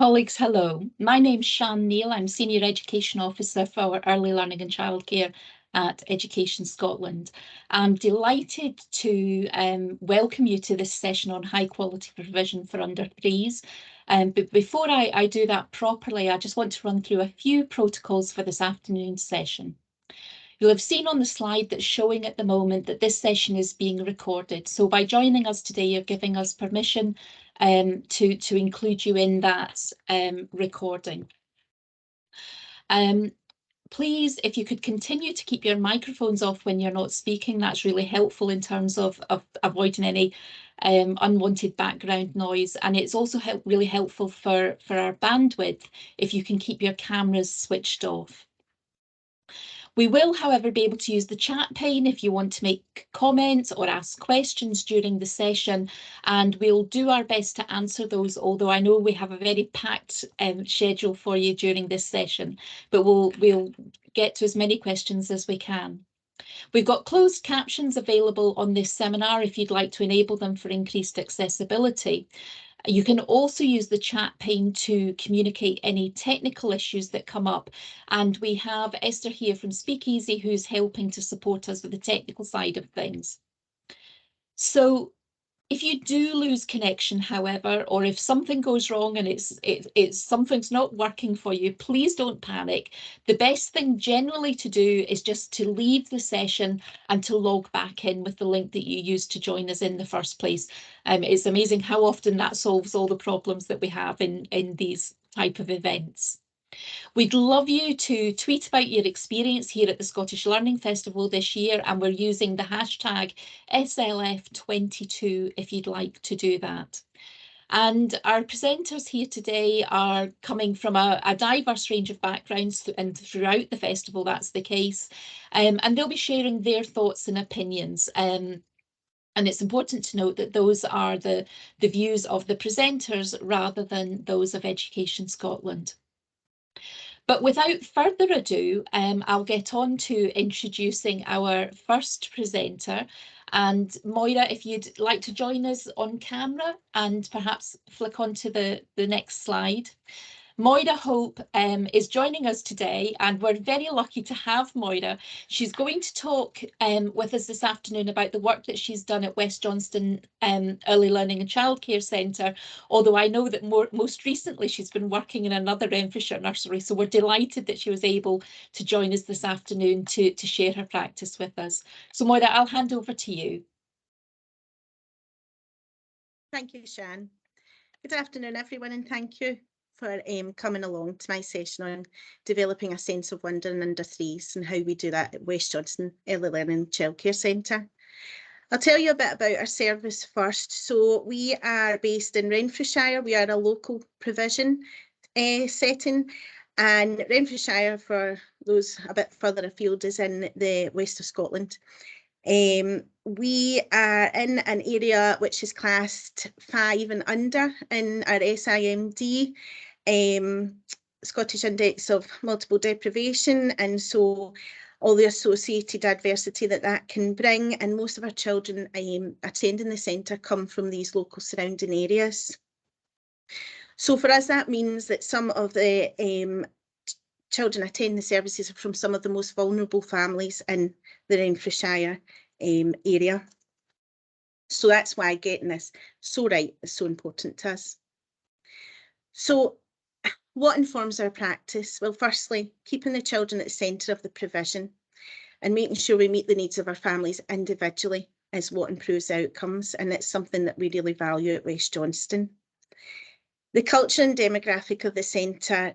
Colleagues, hello. My name's Shan Neal. I'm Senior Education Officer for Early Learning and Childcare at Education Scotland. I'm delighted to welcome you to this session on high quality provision for under threes. But before I do that properly, I just want to run through a few protocols for this afternoon's session. You'll have seen on the slide that's showing at the moment that this session is being recorded. So by joining us today, you're giving us permission to include you in that recording. Please, if you could continue to keep your microphones off when you're not speaking, that's really helpful in terms of avoiding any unwanted background noise. And it's also really helpful for our bandwidth if you can keep your cameras switched off. We will, however, be able to use the chat pane if you want to make comments or ask questions during the session, and we'll do our best to answer those, although I know we have a very packed schedule for you during this session, but we'll get to as many questions as we can. We've got closed captions available on this seminar if you'd like to enable them for increased accessibility. You can also use the chat pane to communicate any technical issues that come up. And we have Esther here from Speakeasy who's helping to support us with the technical side of things. So if you do lose connection, however, or if something goes wrong and something's not working for you, please don't panic. The best thing generally to do is just to leave the session and to log back in with the link that you used to join us in the first place. It's amazing how often that solves all the problems that we have in these type of events. We'd love you to tweet about your experience here at the Scottish Learning Festival this year, and we're using the hashtag SLF22 if you'd like to do that. And our presenters here today are coming from a diverse range of backgrounds, and throughout the festival that's the case, and they'll be sharing their thoughts and opinions. And it's important to note that those are the views of the presenters rather than those of Education Scotland. But without further ado, I'll get on to introducing our first presenter. And Moira, if you'd like to join us on camera and perhaps flick on to the next slide. Moira Hope is joining us today, and we're very lucky to have Moira. She's going to talk with us this afternoon about the work that she's done at West Johnston Early Learning and Childcare Centre, although I know that most recently she's been working in another Renfrewshire nursery, so we're delighted that she was able to join us this afternoon to share her practice with us. So Moira, I'll hand over to you. Thank you, Shan. Good afternoon, everyone, and thank you for coming along to my session on developing a sense of wonder in under threes and how we do that at West Johnston Early Learning Childcare Centre. I'll tell you a bit about our service first. So we are based in Renfrewshire. We are a local provision setting, and Renfrewshire, for those a bit further afield, is in the west of Scotland. We are in an area which is classed 5 and under in our SIMD, Scottish Index of Multiple Deprivation, and so all the associated adversity that can bring, and most of our children attending the centre come from these local surrounding areas. So for us, that means that some of the children attending the services are from some of the most vulnerable families in the Renfrewshire area. So that's why getting this so right is so important to us. So what informs our practice? Well, firstly, keeping the children at the centre of the provision and making sure we meet the needs of our families individually is what improves outcomes, and it's something that we really value at West Johnston. The culture and demographic of the centre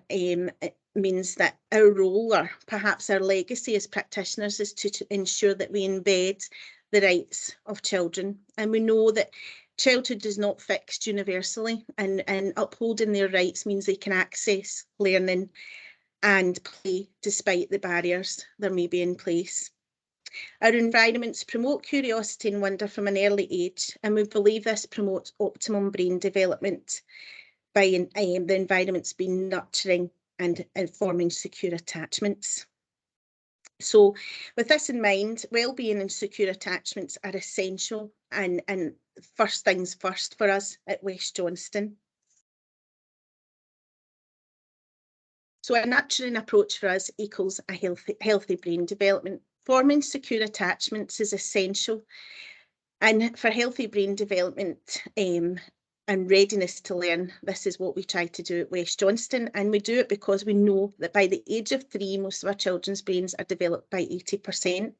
means that our role, or perhaps our legacy as practitioners, is to ensure that we embed the rights of children. And we know that childhood is not fixed universally, and upholding their rights means they can access learning and play despite the barriers there may be in place. Our environments promote curiosity and wonder from an early age, and we believe this promotes optimum brain development by the environments being nurturing and forming secure attachments. So with this in mind, well-being and secure attachments are essential and first things first for us at West Johnston. So a nurturing approach for us equals a healthy brain development. Forming secure attachments is essential. And for healthy brain development and readiness to learn, this is what we try to do at West Johnston. And we do it because we know that by the age of 3, most of our children's brains are developed by 80%.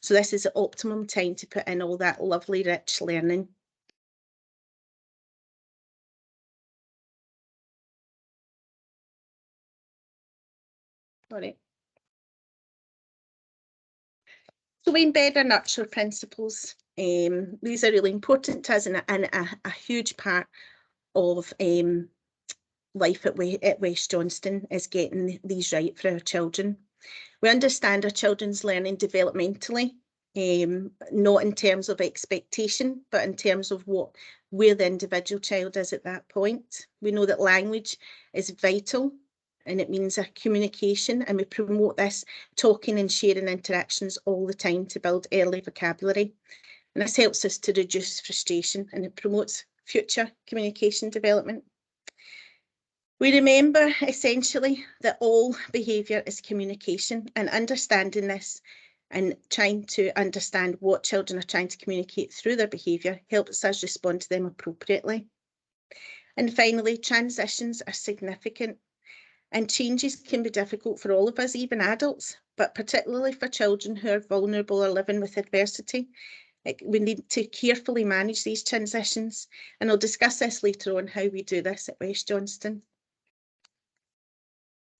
So this is the optimum time to put in all that lovely, rich learning. Sorry. So we embed our nurture principles. These are really important to us and a huge part of life at West Johnston is getting these right for our children. We understand our children's learning developmentally, not in terms of expectation, but in terms of where the individual child is at that point. We know that language is vital and it means a communication, and we promote this talking and sharing interactions all the time to build early vocabulary. And this helps us to reduce frustration and it promotes future communication development. We remember essentially that all behaviour is communication, and understanding this and trying to understand what children are trying to communicate through their behaviour helps us respond to them appropriately. And finally, transitions are significant and changes can be difficult for all of us, even adults, but particularly for children who are vulnerable or living with adversity. We need to carefully manage these transitions, and I'll discuss this later on how we do this at West Johnston.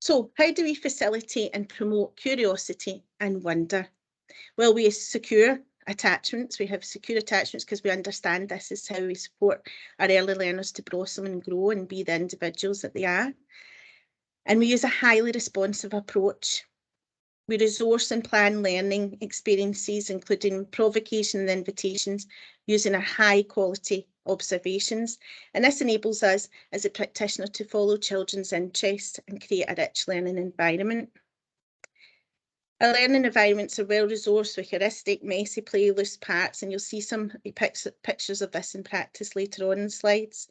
So how do we facilitate and promote curiosity and wonder? Well, we secure attachments. We have secure attachments because we understand this is how we support our early learners to blossom and grow and be the individuals that they are. And we use a highly responsive approach. We resource and plan learning experiences, including provocation and invitations, using our high quality observations. And this enables us as a practitioner to follow children's interests and create a rich learning environment. Our learning environments are well resourced with heuristic, messy play, loose parts, and you'll see some pictures of this in practice later on in the slides.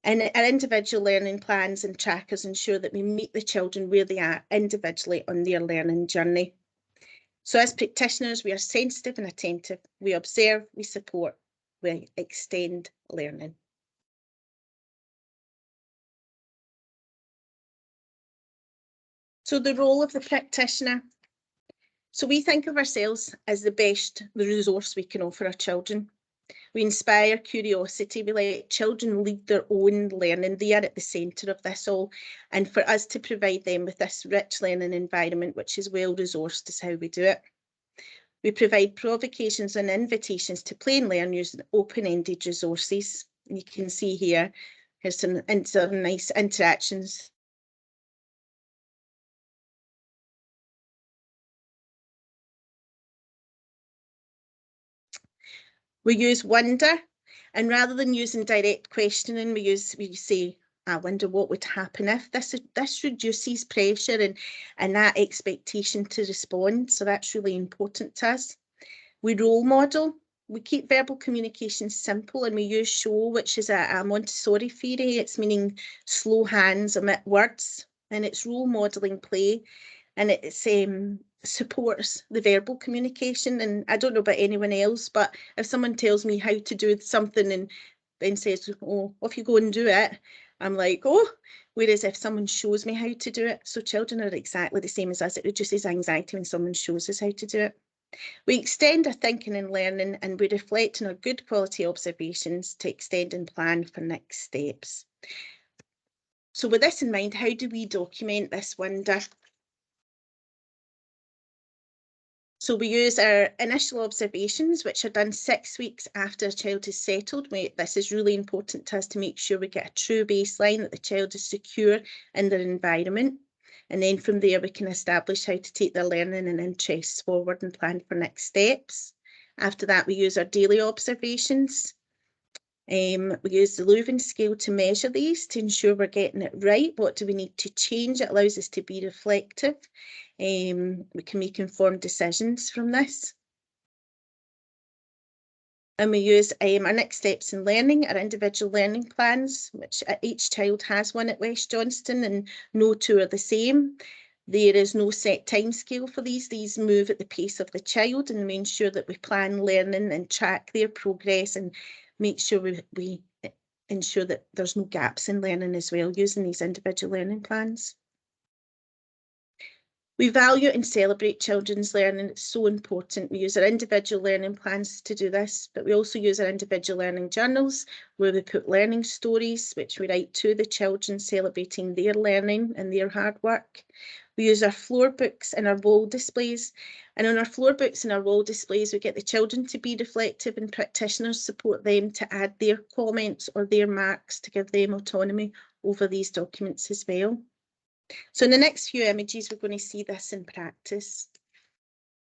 And our individual learning plans and trackers ensure that we meet the children where they are individually on their learning journey. So as practitioners, we are sensitive and attentive. We observe, we support, we extend learning. So the role of the practitioner. So we think of ourselves as the resource we can offer our children. We inspire curiosity, we let children lead their own learning. They are at the centre of this all. And for us to provide them with this rich learning environment, which is well resourced, is how we do it. We provide provocations and invitations to play and learn using open-ended resources. And you can see here, here's some nice interactions. We use wonder, and rather than using direct questioning, we say, I wonder what would happen if. This reduces pressure and that expectation to respond. So that's really important to us. We role model. We keep verbal communication simple, and we use show, which is a Montessori theory. It's meaning slow hands omit words, and it's role modelling play, and it's supports the verbal communication. And I don't know about anyone else, but if someone tells me how to do something and says, oh, off you go and do it, I'm like, oh, whereas if someone shows me how to do it, so children are exactly the same as us. It reduces anxiety when someone shows us how to do it. We extend our thinking and learning, and we reflect on our good quality observations to extend and plan for next steps. So with this in mind, how do we document this wonder? So we use our initial observations, which are done 6 weeks after a child is settled. This is really important to us to make sure we get a true baseline, that the child is secure in their environment. And then from there, we can establish how to take their learning and interests forward and plan for next steps. After that, we use our daily observations. We use the Leuven scale to measure these to ensure we're getting it right. What do we need to change? It allows us to be reflective. We can make informed decisions from this. And we use our next steps in learning, our individual learning plans, which each child has one at West Johnston, and no two are the same. There is no set time scale for these. These move at the pace of the child, and we ensure that we plan learning and track their progress and make sure we ensure that there's no gaps in learning as well, using these individual learning plans. We value and celebrate children's learning. It's so important. We use our individual learning plans to do this, but we also use our individual learning journals where we put learning stories, which we write to the children celebrating their learning and their hard work. We use our floor books and our wall displays. And on our floor books and our wall displays, we get the children to be reflective and practitioners support them to add their comments or their marks to give them autonomy over these documents as well. So in the next few images, we're going to see this in practice.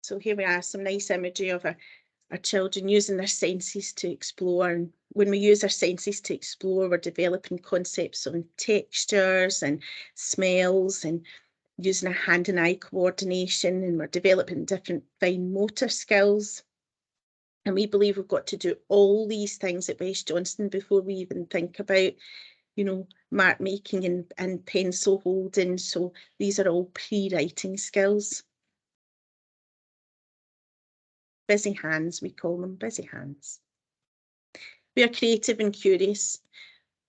So here we are, some nice imagery of our children using their senses to explore. And when we use our senses to explore, we're developing concepts on textures and smells and using our hand and eye coordination, and we're developing different fine motor skills. And we believe we've got to do all these things at West Johnston before we even think about, you know, mark making and pencil holding. So these are all pre-writing skills. Busy hands, we call them, busy hands. We are creative and curious,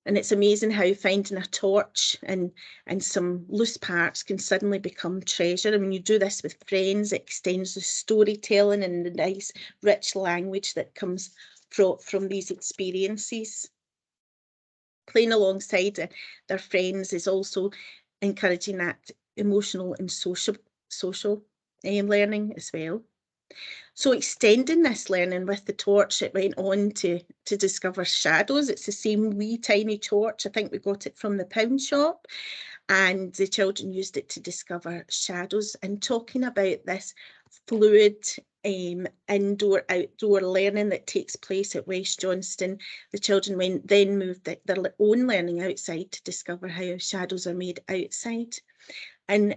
and it's amazing how finding a torch and some loose parts can suddenly become treasure. And when you do this with friends, it extends the storytelling and the nice, rich language that comes from these experiences. Playing alongside their friends is also encouraging that emotional and social learning as well. So extending this learning with the torch, it went on to discover shadows. It's the same wee tiny torch. I think we got it from the pound shop, and the children used it to discover shadows. And talking about this fluid indoor outdoor learning that takes place at West Johnston, the children then moved their own learning outside to discover how shadows are made outside. And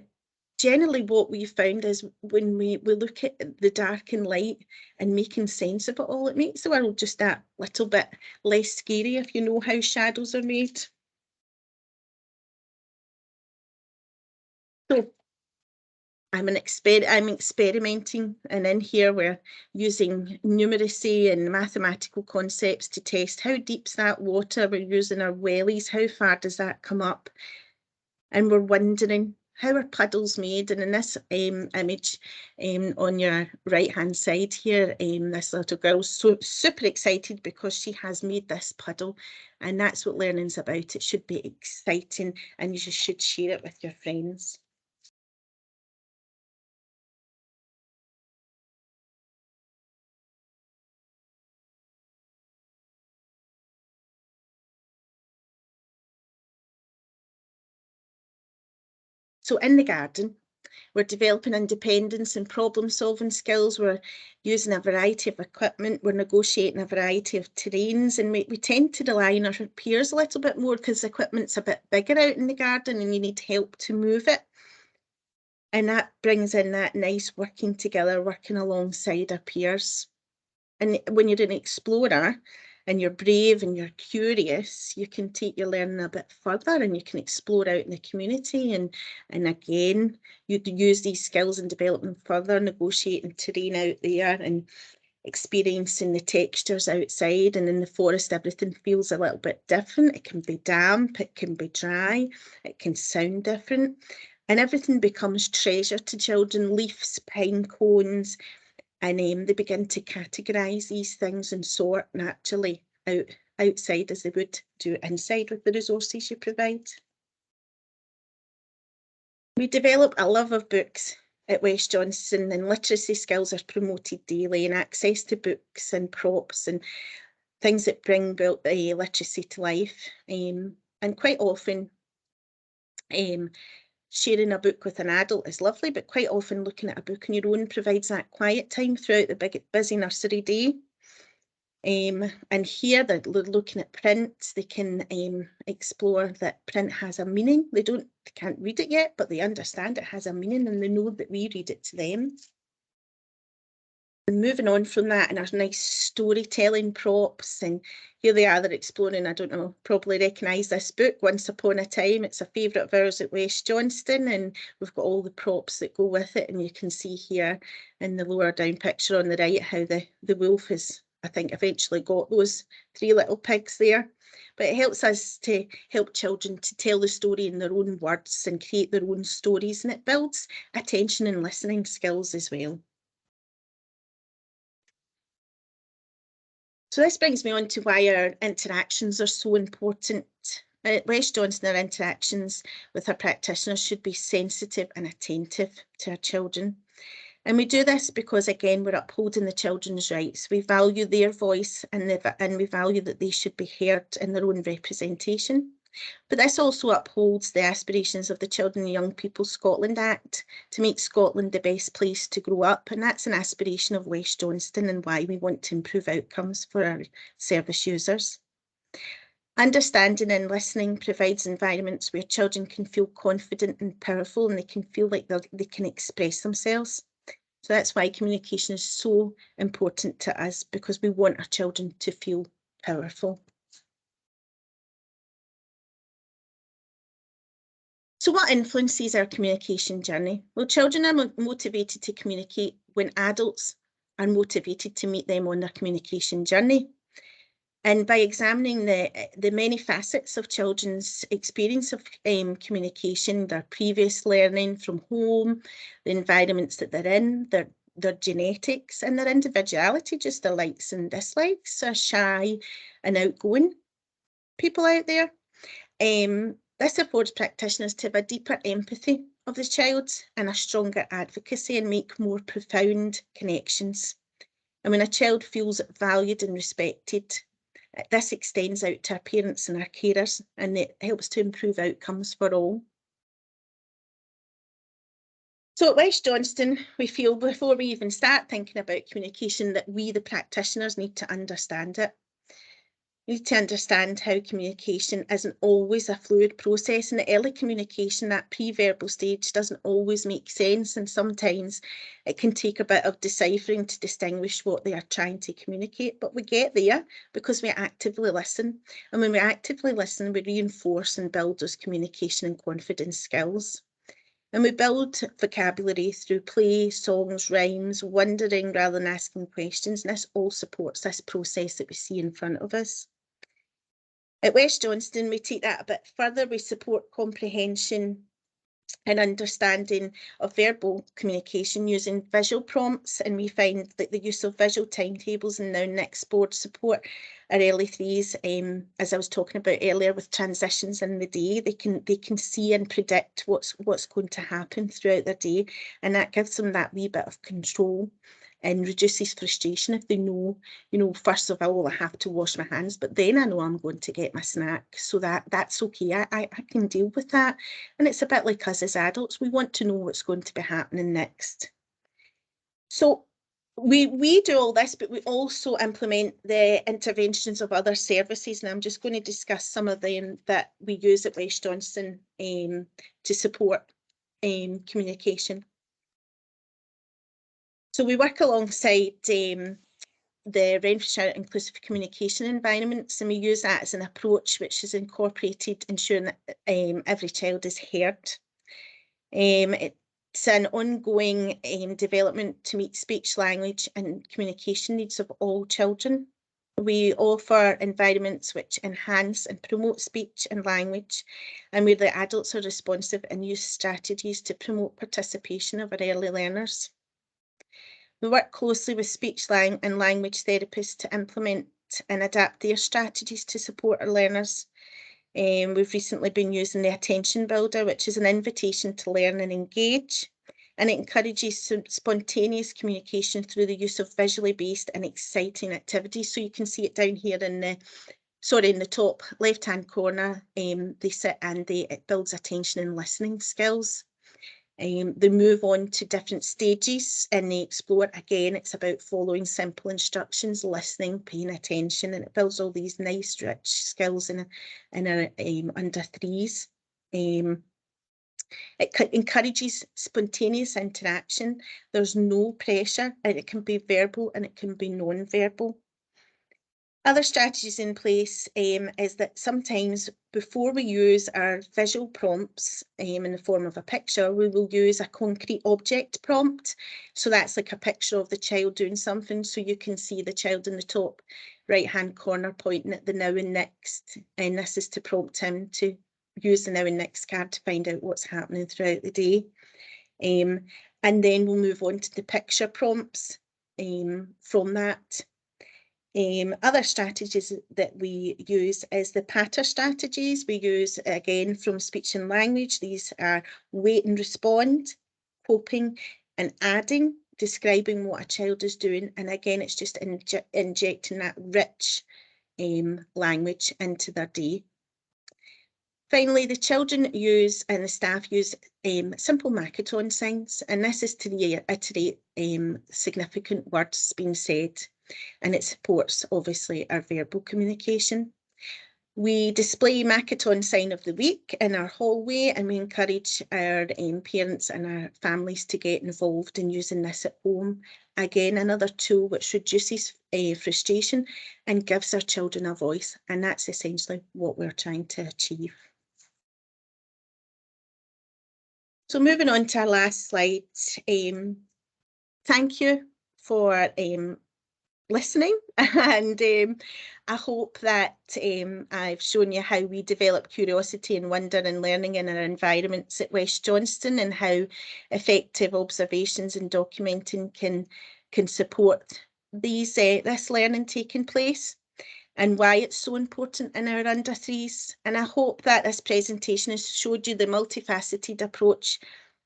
generally what we found is when we look at the dark and light and making sense of it all, it makes the world just that little bit less scary if you know how shadows are made. So I'm experimenting, and in here we're using numeracy and mathematical concepts to test how deep's that water. We're using our wellies, how far does that come up? And we're wondering, how are puddles made? And in this image on your right hand side here, this little girl's so super excited because she has made this puddle, and that's what learning's about. It should be exciting, and you should share it with your friends. So in the garden, we're developing independence and problem-solving skills. We're using a variety of equipment. We're negotiating a variety of terrains, and we tend to rely on our peers a little bit more because the equipment's a bit bigger out in the garden and you need help to move it. And that brings in that nice working together, working alongside our peers. And when you're an explorer and you're brave and you're curious, you can take your learning a bit further and you can explore out in the community. And again, you use these skills and develop them further, negotiating terrain out there and experiencing the textures outside. And in the forest, everything feels a little bit different. It can be damp, it can be dry, it can sound different. And everything becomes treasure to children, leaves, pine cones, and they begin to categorise these things and sort naturally outside as they would do inside with the resources you provide. We develop a love of books at West Johnston, and literacy skills are promoted daily, and access to books and props and things that bring literacy to life. And quite often sharing a book with an adult is lovely, but quite often looking at a book on your own provides that quiet time throughout the busy nursery day. And here they're looking at print. They can explore that print has a meaning. They can't read it yet, but they understand it has a meaning and they know that we read it to them. And moving on from that, and our nice storytelling props, and here they are, they're exploring, I don't know, probably recognise this book, Once Upon a Time. It's a favourite of ours at West Johnston, and we've got all the props that go with it, and you can see here in the lower down picture on the right how the wolf has, I think, eventually got those 3 little pigs there. But it helps us to help children to tell the story in their own words and create their own stories, and it builds attention and listening skills as well. So this brings me on to why our interactions are so important. At West Johnston, our interactions with our practitioners should be sensitive and attentive to our children. And we do this because, again, we're upholding the children's rights. We value their voice and we value that they should be heard in their own representation. But this also upholds the aspirations of the Children and Young People Scotland Act to make Scotland the best place to grow up. And that's an aspiration of West Johnston and why we want to improve outcomes for our service users. Understanding and listening provides environments where children can feel confident and powerful, and they can feel like they can express themselves. So that's why communication is so important to us, because we want our children to feel powerful. So what influences our communication journey? Well, children are motivated to communicate when adults are motivated to meet them on their communication journey. And by examining the many facets of children's experience of communication, their previous learning from home, the environments that they're in, their genetics and their individuality, just their likes and dislikes, are shy and outgoing people out there. This affords practitioners to have a deeper empathy of the child and a stronger advocacy and make more profound connections. And when a child feels valued and respected, this extends out to our parents and our carers, and it helps to improve outcomes for all. So at West Johnston, we feel before we even start thinking about communication that we, the practitioners, need to understand it. We need to understand how communication isn't always a fluid process, and the early communication, that pre-verbal stage, doesn't always make sense, and sometimes it can take a bit of deciphering to distinguish what they are trying to communicate. But we get there because we actively listen, and when we actively listen, we reinforce and build those communication and confidence skills. And we build vocabulary through play, songs, rhymes, wondering rather than asking questions, and this all supports this process that we see in front of us. At West Johnston, we take that a bit further. We support comprehension and understanding of verbal communication using visual prompts, and we find that the use of visual timetables and now next board support our early threes, as I was talking about earlier, with transitions in the day. They can see and predict what's going to happen throughout their day, and that gives them that wee bit of control and reduces frustration if they know, first of all, I have to wash my hands, but then I know I'm going to get my snack, so that's okay. I can deal with that. And it's a bit like us as adults. We want to know what's going to be happening next. So we do all this, but we also implement the interventions of other services, and I'm just going to discuss some of them that we use at West Johnston to support communication. So we work alongside the Renfrewshire Inclusive Communication Environments, and we use that as an approach which is incorporated, ensuring that every child is heard. It's an ongoing development to meet speech, language and communication needs of all children. We offer environments which enhance and promote speech and language, and where the adults are responsive and use strategies to promote participation of our early learners. We work closely with speech and language therapists to implement and adapt their strategies to support our learners. We've recently been using the Attention Builder, which is an invitation to learn and engage, and it encourages spontaneous communication through the use of visually based and exciting activities. So you can see it down here in the top left-hand corner. They sit and it builds attention and listening skills. They move on to different stages and they explore. Again, it's about following simple instructions, listening, paying attention, and it builds all these nice, rich skills in our under threes. It encourages spontaneous interaction. There's no pressure, and it can be verbal and it can be non-verbal. Other strategies in place is that sometimes before we use our visual prompts in the form of a picture, we will use a concrete object prompt. So that's like a picture of the child doing something. So you can see the child in the top right-hand corner pointing at the now and next. And this is to prompt him to use the now and next card to find out what's happening throughout the day. And then we'll move on to the picture prompts from that. Other strategies that we use is the patter strategies. We use, again, from speech and language. These are wait and respond, hoping and adding, describing what a child is doing. And again, it's just injecting that rich language into their day. Finally, the children use and the staff use simple Makaton signs, and this is to reiterate significant words being said, and it supports obviously our verbal communication. We display Makaton sign of the week in our hallway, and we encourage our parents and our families to get involved in using this at home. Again, another tool which reduces frustration and gives our children a voice, and that's essentially what we're trying to achieve. So moving on to our last slide, thank you for listening, and I hope that I've shown you how we develop curiosity and wonder and learning in our environments at West Johnston, and how effective observations and documenting can support this learning taking place, and why it's so important in our under threes. And I hope that this presentation has showed you the multifaceted approach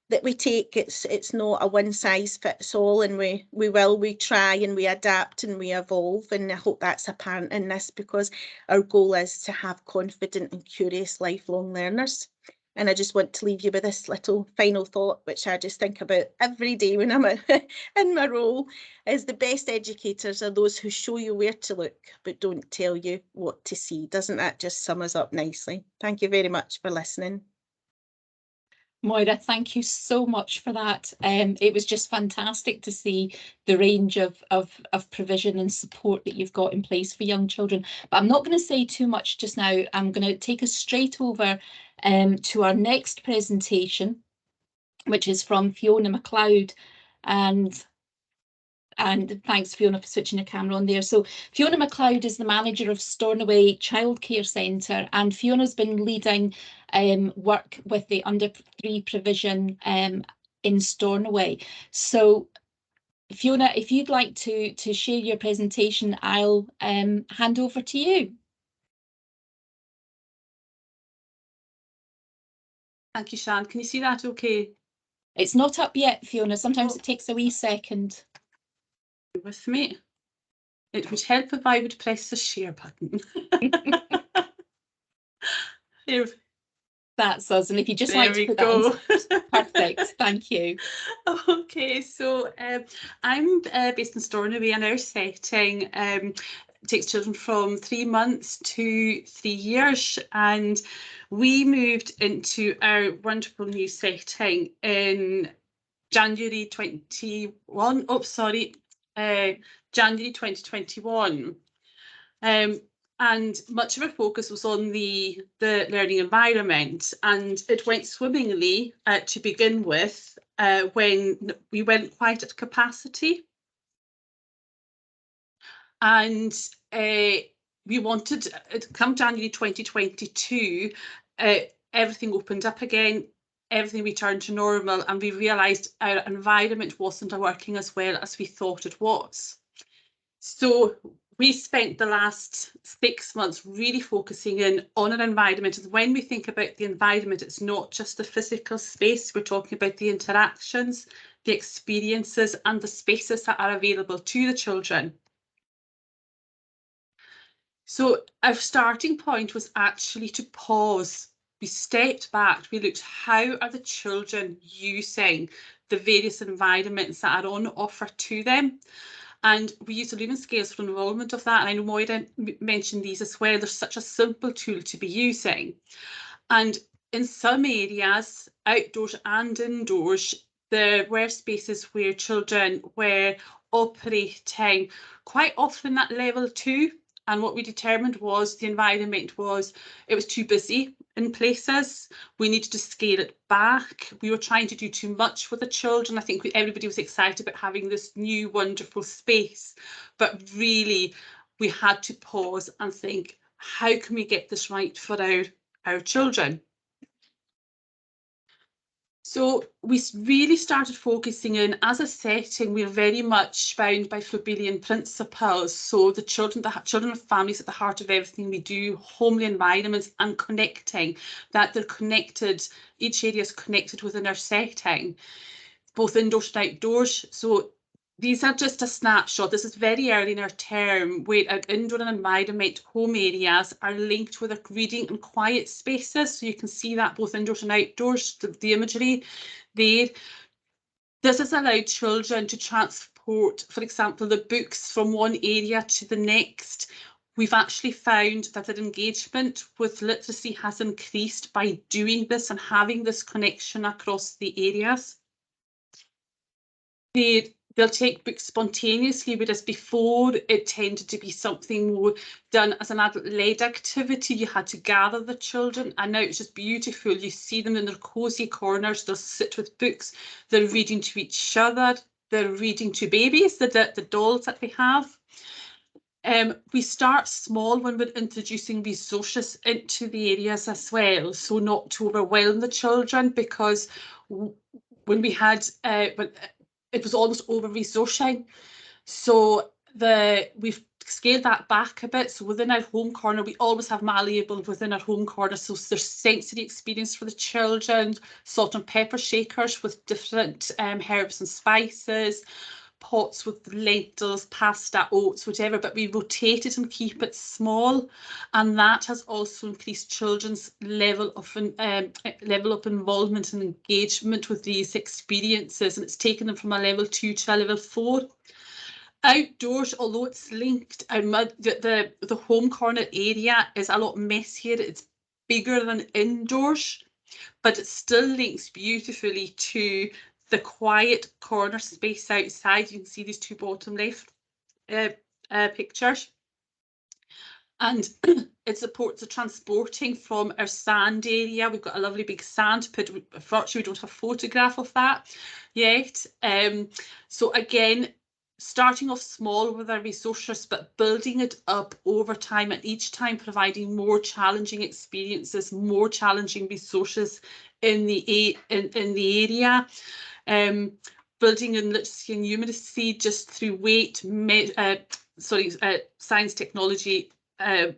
that we take. It's not a one size fits all, and we try and we adapt and we evolve, and I hope that's apparent in this, because our goal is to have confident and curious lifelong learners. And I just want to leave you with this little final thought, which I just think about every day when I'm in my role, is the best educators are those who show you where to look but don't tell you what to see. Doesn't that just sum us up nicely? Thank you very much for listening. Moira, thank you so much for that. It was just fantastic to see the range of provision and support that you've got in place for young children. But I'm not going to say too much just now. I'm going to take us straight over to our next presentation, which is from Fiona McLeod. And thanks, Fiona, for switching your camera on there. So Fiona McLeod is the manager of Stornoway Childcare Centre, and Fiona's been leading work with the under three provision in Stornoway. So Fiona, if you'd like to share your presentation, I'll hand over to you. Thank you, Shan. Can you see that okay? It's not up yet, Fiona. Sometimes it takes a wee second. With me. It would help if I would press the share button. That's us, and if you just like to put that in, perfect, thank you. Okay, so I'm based in Stornoway, and our setting takes children from 3 months to 3 years, and we moved into our wonderful new setting in January 21. Oh, sorry. January 2021, and much of our focus was on the learning environment, and it went swimmingly to begin with when we went quite at capacity, and we wanted, come January 2022, everything opened up again. Everything returned to normal, and we realised our environment wasn't working as well as we thought it was. So we spent the last 6 months really focusing in on an environment. And when we think about the environment, it's not just the physical space. We're talking about the interactions, the experiences, and the spaces that are available to the children. So our starting point was actually to pause. We stepped back, we looked, how are the children using the various environments that are on offer to them? And we used the Lumen scales for enrolment of that. And I know Moira mentioned these as well. They're such a simple tool to be using. And in some areas, outdoors and indoors, there were spaces where children were operating quite often at level 2. And what we determined was the environment was, it was too busy in places. We needed to scale it back. We were trying to do too much with the children. I think everybody was excited about having this new wonderful space, but really we had to pause and think, how can we get this right for our children? So we really started focusing in, as a setting, we're very much bound by Froebelian principles. So the children of families at the heart of everything we do, homely environments and connecting, that they're connected, each area is connected within our setting, both indoors and outdoors. So these are just a snapshot. This is very early in our term, where our indoor and environment home areas are linked with our reading and quiet spaces. So you can see that both indoors and outdoors, the imagery there. This has allowed children to transport, for example, the books from one area to the next. We've actually found that their engagement with literacy has increased by doing this and having this connection across the areas. They'll take books spontaneously, whereas before it tended to be something more done as an adult-led activity. You had to gather the children, and now it's just beautiful. You see them in their cosy corners, they'll sit with books, they're reading to each other, they're reading to babies, the dolls that we have. We start small when we're introducing resources into the areas as well, so not to overwhelm the children, because when we had it was almost over-resourcing. So we've scaled that back a bit. So within our home corner, we always have malleable within our home corner. So there's sensory experience for the children, salt and pepper shakers with different herbs and spices, pots with lentils, pasta, oats, whatever, but we rotate it and keep it small. And that has also increased children's level of involvement and engagement with these experiences, and it's taken them from a level 2 to a level 4. Outdoors, although it's linked, the home corner area is a lot messier, it's bigger than indoors, but it still links beautifully to the quiet corner space outside. You can see these two bottom left pictures. And it supports the transporting from our sand area. We've got a lovely big sand pit. Unfortunately, we don't have a photograph of that yet. So again, starting off small with our resources, but building it up over time, and each time providing more challenging experiences, more challenging resources in the area. Building in literacy and numeracy just through weight, science, technology. I'm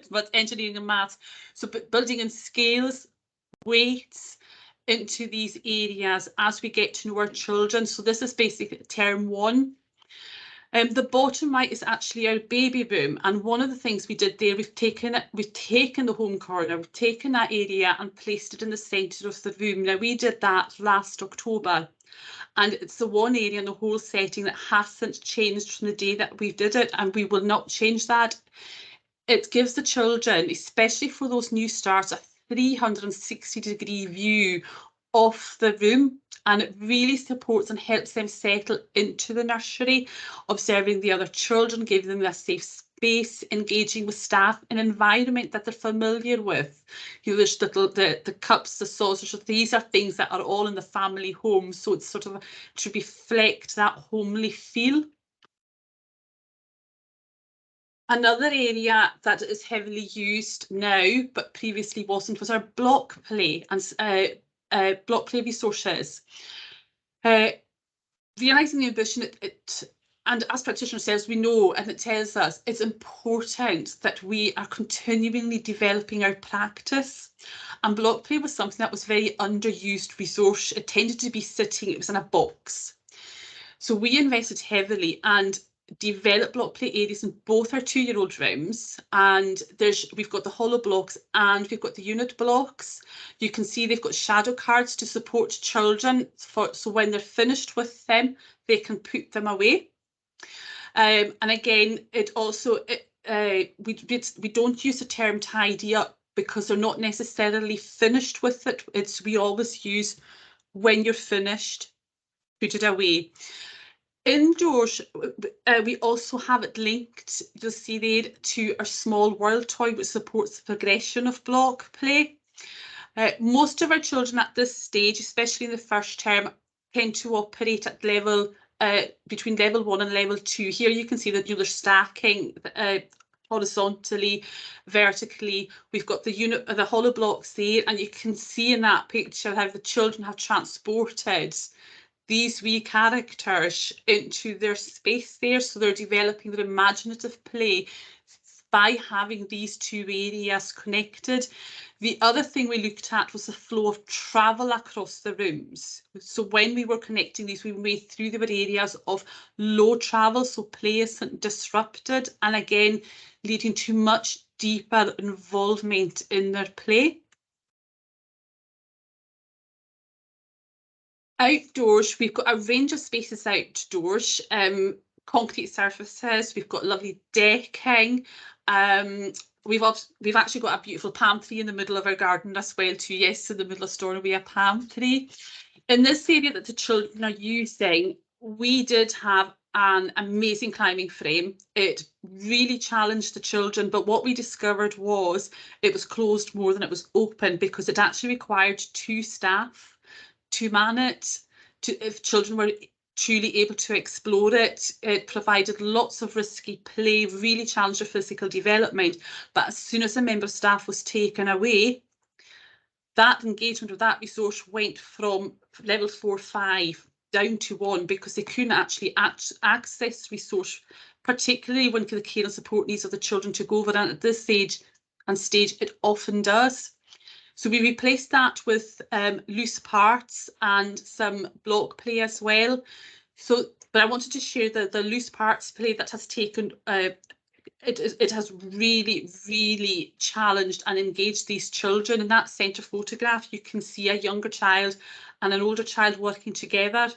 but engineering and maths. So building in scales, weights into these areas as we get to know our children. So this is basically term 1. The bottom right is actually our baby room, and one of the things we did there, we've taken the home corner, we've taken that area and placed it in the centre of the room. Now we did that last October, and it's the one area in the whole setting that hasn't changed from the day that we did it, and we will not change that. It gives the children, especially for those new starts, a 360-degree view of the room, and it really supports and helps them settle into the nursery, observing the other children, giving them a safe space, engaging with staff, an environment that they're familiar with. You know, there's the cups, the saucers, these are things that are all in the family home, so it's sort of to reflect that homely feel. Another area that is heavily used now, but previously wasn't, was our block play and block play resources. Realising the ambition, and as practitioners ourselves, we know, and it tells us it's important that we are continually developing our practice. And block play was something that was very underused resource. It tended to be sitting, it was in a box. So we invested heavily and developed block play areas in both our 2-year-old rooms, and we've got the hollow blocks and we've got the unit blocks. You can see they've got shadow cards to support children, so when they're finished with them, they can put them away. And again, it also we don't use the term tidy up because they're not necessarily finished with it. We always use when you're finished, put it away. Indoors, we also have it linked, you'll see there, to our small world toy, which supports the progression of block play. Most of our children at this stage, especially in the first term, tend to operate at level between level 1 and level 2. Here you can see that they're stacking horizontally, vertically. We've got the hollow blocks there, and you can see in that picture how the children have transported these wee characters into their space there. So they're developing their imaginative play by having these two areas connected. The other thing we looked at was the flow of travel across the rooms. So when we were connecting these, we made through there were areas of low travel, so play isn't disrupted, and again, leading to much deeper involvement in their play. Outdoors, we've got a range of spaces outdoors, concrete surfaces, we've got lovely decking. We've actually got a beautiful palm tree in the middle of our garden as well too. Yes, in the middle of Stornoway, a palm tree. In this area that the children are using, we did have an amazing climbing frame. It really challenged the children, but what we discovered was it was closed more than it was open, because it actually required 2 staff to man it, if children were truly able to explore it. It provided lots of risky play, really challenged their physical development. But as soon as a member of staff was taken away, that engagement with that resource went from level 4, 5 down to 1, because they couldn't actually access resource, particularly when the care and support needs of the children took over. And at this stage it often does. So we replaced that with loose parts and some block play as well. So, but I wanted to share the loose parts play that has taken, it has really, really challenged and engaged these children. In that centre photograph, you can see a younger child and an older child working together.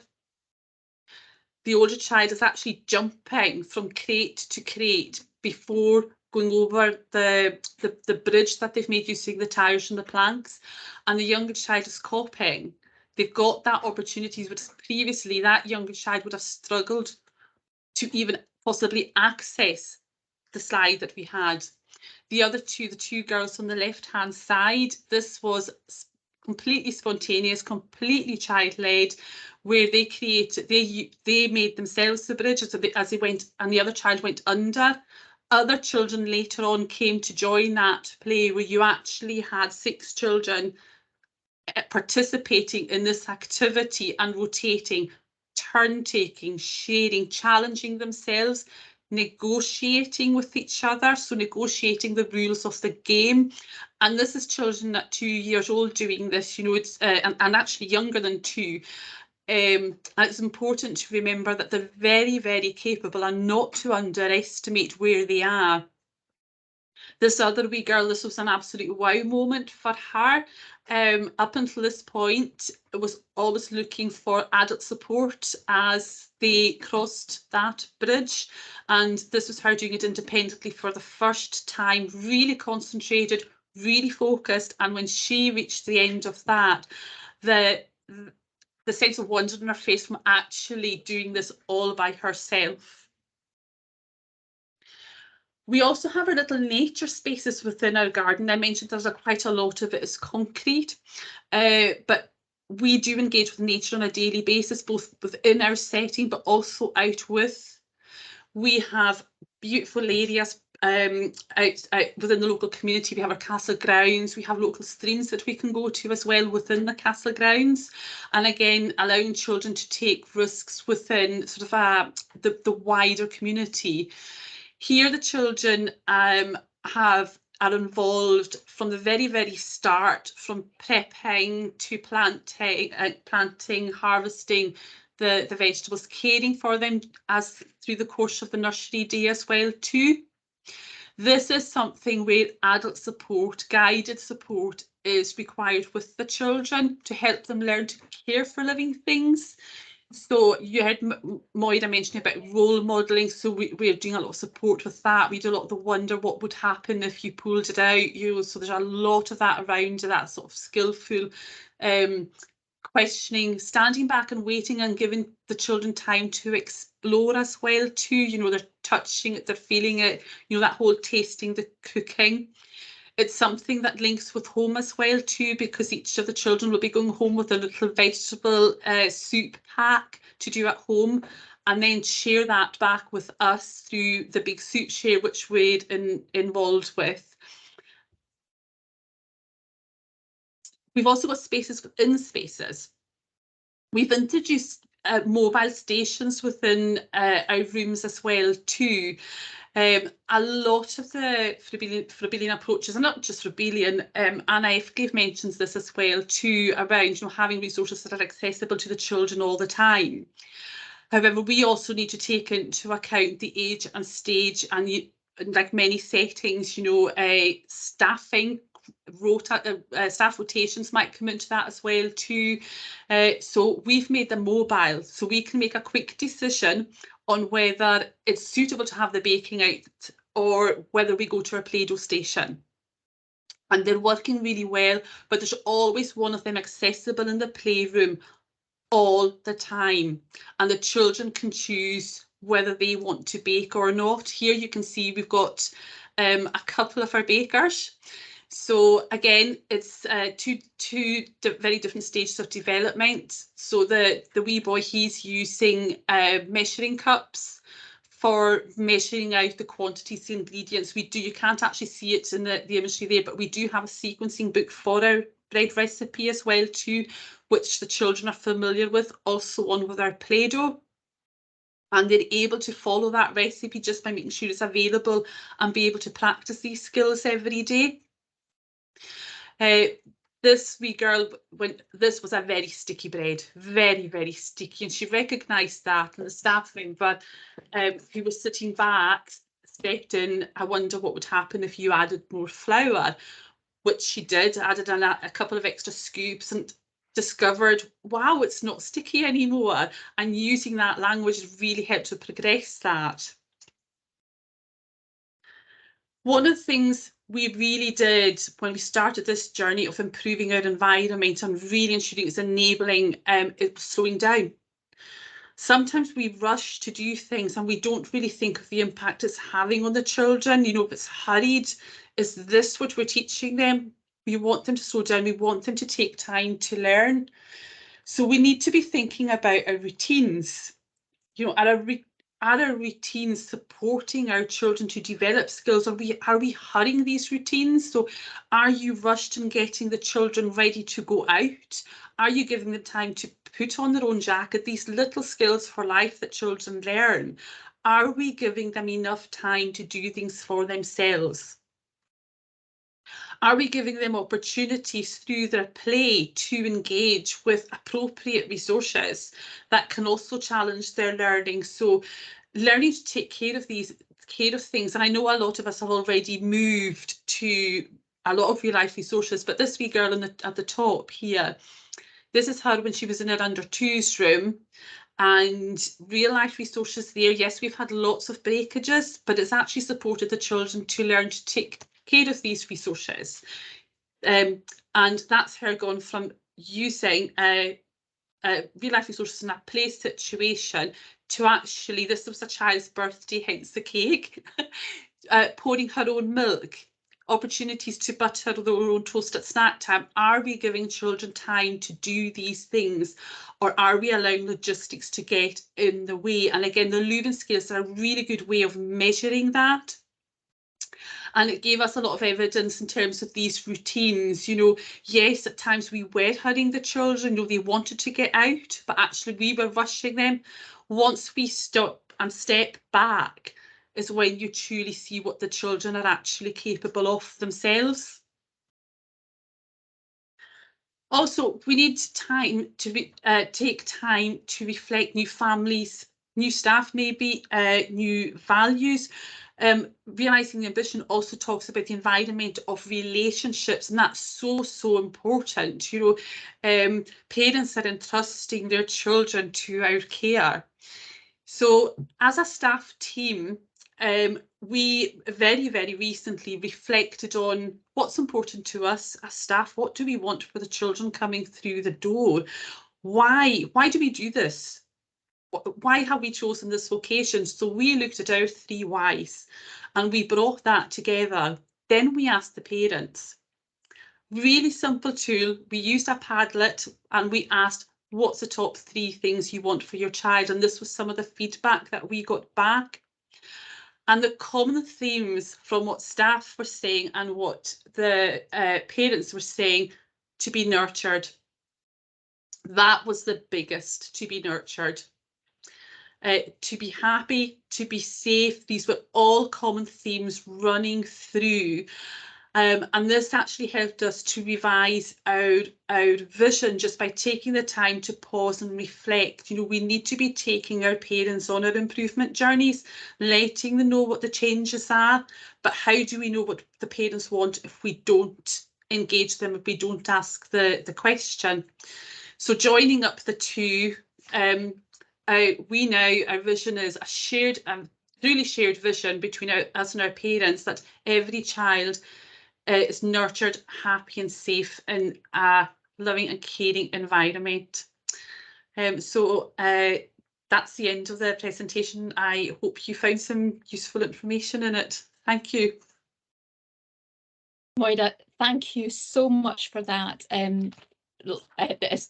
The older child is actually jumping from crate to crate before going over the bridge that they've made using the tires and the planks, and the younger child is copying. They've got that opportunity, but previously that younger child would have struggled to even possibly access the slide that we had. The other two, the 2 girls on the left-hand side, this was completely spontaneous, completely child-led, where they created, they made themselves the bridge as they went, and the other child went under. Other children later on came to join that play, where you actually had 6 children participating in this activity and rotating, turn taking, sharing, challenging themselves, negotiating with each other, so negotiating the rules of the game. And this is children at 2 years old doing this, you know, it's and actually younger than 2. And it's important to remember that they're very, very capable, and not to underestimate where they are. This other wee girl, this was an absolute wow moment for her. Up until this point, it was always looking for adult support as they crossed that bridge. And this was her doing it independently for the first time, really concentrated, really focused. And when she reached the end of that, the sense of wonder in her face from actually doing this all by herself. We also have our little nature spaces within our garden. I mentioned there's quite a lot of it is concrete, but we do engage with nature on a daily basis, both within our setting, but also out with. We have beautiful areas out within the local community. We have our castle grounds, we have local streams that we can go to as well within the castle grounds, and again allowing children to take risks within sort of the wider community. Here the children are involved from the very, very start, from prepping to planting, harvesting the vegetables, caring for them as through the course of the nursery day as well too. This is something where adult support, guided support, is required with the children to help them learn to care for living things. So you heard Moira mentioning about role modelling, so we're doing a lot of support with that. We do a lot of the wonder what would happen if you pulled it out, you know, so there's a lot of that around, that sort of skillful questioning, standing back and waiting and giving the children time to explore as well too, you know, they're touching it, they're feeling it, you know, that whole tasting the cooking. It's something that links with home as well too, because each of the children will be going home with a little vegetable soup pack to do at home, and then share that back with us through the big soup share, which we're involved with. We've also got spaces within spaces. We've introduced mobile stations within our rooms as well too. A lot of the Froebelian approaches, and not just Froebelian, Anna F. mentions this as well too, around, you know, having resources that are accessible to the children all the time. However, we also need to take into account the age and stage, and like many settings, you know, staffing, staff rotations might come into that as well too. So we've made them mobile, so we can make a quick decision on whether it's suitable to have the baking out or whether we go to our Play-Doh station. And they're working really well, but there's always one of them accessible in the playroom all the time, and the children can choose whether they want to bake or not. Here you can see we've got a couple of our bakers. So again, it's two very different stages of development. So the wee boy, he's using measuring cups for measuring out the quantities, the ingredients. You can't actually see it in the imagery there, but we do have a sequencing book for our bread recipe as well too, which the children are familiar with, also on with our Play-Doh. And they're able to follow that recipe just by making sure it's available and be able to practice these skills every day. This wee girl, this was a very sticky bread, very, very sticky, and she recognised that, and the staff member who was sitting back expecting, I wonder what would happen if you added more flour, which she did, added a couple of extra scoops and discovered, wow, it's not sticky anymore, and using that language really helped to progress that. One of the things we really did when we started this journey of improving our environment and really ensuring it's enabling, it was slowing down. Sometimes we rush to do things and we don't really think of the impact it's having on the children. You know, if it's hurried, is this what we're teaching them? We want them to slow down. We want them to take time to learn. So we need to be thinking about our routines. You know, are our routines supporting our children to develop skills? Are we hurrying these routines? So are you rushed in getting the children ready to go out? Are you giving them time to put on their own jacket? These little skills for life that children learn. Are we giving them enough time to do things for themselves? Are we giving them opportunities through their play to engage with appropriate resources that can also challenge their learning? So learning to take care of things, and I know a lot of us have already moved to a lot of real life resources, but this wee girl at the top here, this is her when she was in her under twos room, and real life resources there. Yes, we've had lots of breakages, but it's actually supported the children to learn to take care of these resources. And that's her gone from using real life resources in a play situation to actually, this was a child's birthday, hence the cake, pouring her own milk, opportunities to butter their own toast at snack time. Are we giving children time to do these things, or are we allowing logistics to get in the way? And again, the Leuven scales are a really good way of measuring that. And it gave us a lot of evidence in terms of these routines. You know, yes, at times we were hurrying the children, you know, they wanted to get out, but actually we were rushing them. Once we stop and step back is when you truly see what the children are actually capable of themselves. Also, we need time to take time to reflect new families, new staff, maybe new values. Realising the ambition also talks about the environment of relationships, and that's so important. You know, parents are entrusting their children to our care. So as a staff team, we very recently reflected on what's important to us as staff. What do we want for the children coming through the door? Why do we do this? Why have we chosen this vocation? So we looked at our 3 whys and we brought that together. Then we asked the parents. Really simple tool. We used a Padlet and we asked, what's the top 3 things you want for your child? And this was some of the feedback that we got back. And the common themes from what staff were saying and what the parents were saying: to be nurtured. That was the biggest, to be nurtured. To be happy, to be safe. These were all common themes running through. And this actually helped us to revise our vision just by taking the time to pause and reflect. You know, we need to be taking our parents on our improvement journeys, letting them know what the changes are. But how do we know what the parents want if we don't engage them, if we don't ask the question? So joining up the two, we know our vision is a shared, truly shared vision between us and our parents, that every child is nurtured, happy and safe in a loving and caring environment. So that's the end of the presentation. I hope you found some useful information in it. Thank you. Moira, thank you so much for that.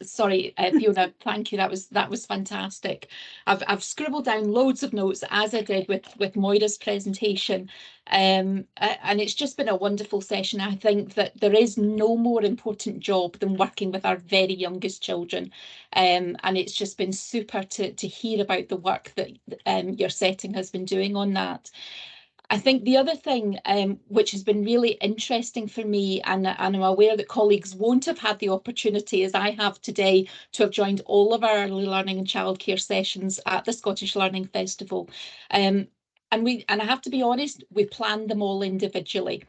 Sorry, Fiona, thank you. That was fantastic. I've scribbled down loads of notes, as I did with Moira's presentation, and it's just been a wonderful session. I think that there is no more important job than working with our very youngest children, and it's just been super to hear about the work that your setting has been doing on that. I think the other thing which has been really interesting for me, and I'm aware that colleagues won't have had the opportunity as I have today to have joined all of our early learning and childcare sessions at the Scottish Learning Festival. And I have to be honest, we planned them all individually.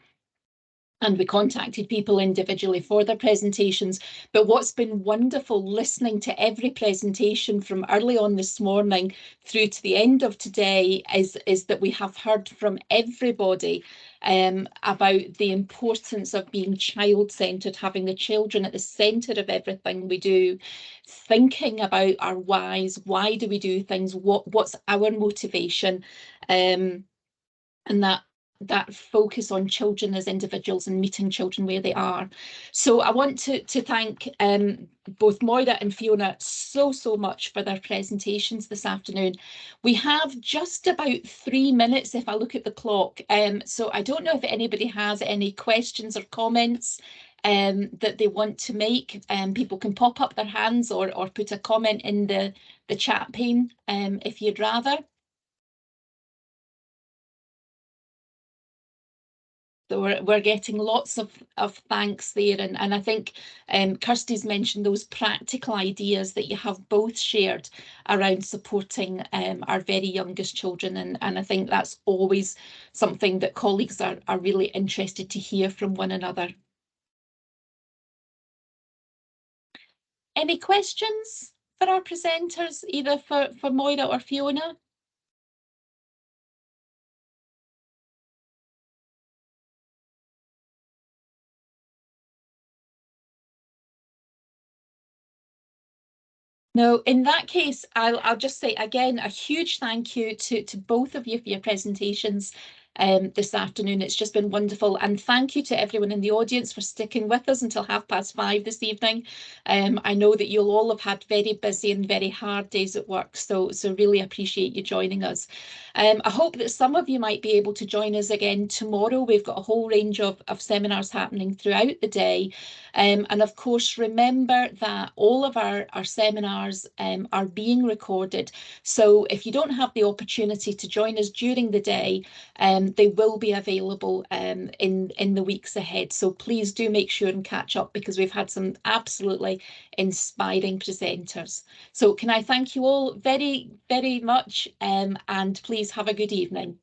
And we contacted people individually for their presentations. But what's been wonderful listening to every presentation from early on this morning through to the end of today is that we have heard from everybody about the importance of being child-centred, having the children at the centre of everything we do, thinking about our whys, why do we do things, what's our motivation, and that focus on children as individuals and meeting children where they are. So I want to thank both Moira and Fiona so much for their presentations this afternoon. We have just about 3 minutes if I look at the clock. So I don't know if anybody has any questions or comments that they want to make. People can pop up their hands or put a comment in the chat pane if you'd rather. So we're getting lots of thanks there, and I think Kirsty's mentioned those practical ideas that you have both shared around supporting our very youngest children, and I think that's always something that colleagues are really interested to hear from one another. Any questions for our presenters, either for Moira or Fiona? No, in that case, I'll just say again a huge thank you to both of you for your presentations this afternoon. It's just been wonderful, and thank you to everyone in the audience for sticking with us until 5:30 this evening. I know that you'll all have had very busy and very hard days at work, so really appreciate you joining us. I hope that some of you might be able to join us again tomorrow. We've got a whole range of seminars happening throughout the day. And of course, remember that all of our seminars are being recorded. So if you don't have the opportunity to join us during the day, they will be available in the weeks ahead. So please do make sure and catch up, because we've had some absolutely inspiring presenters. So can I thank you all very much, and please have a good evening.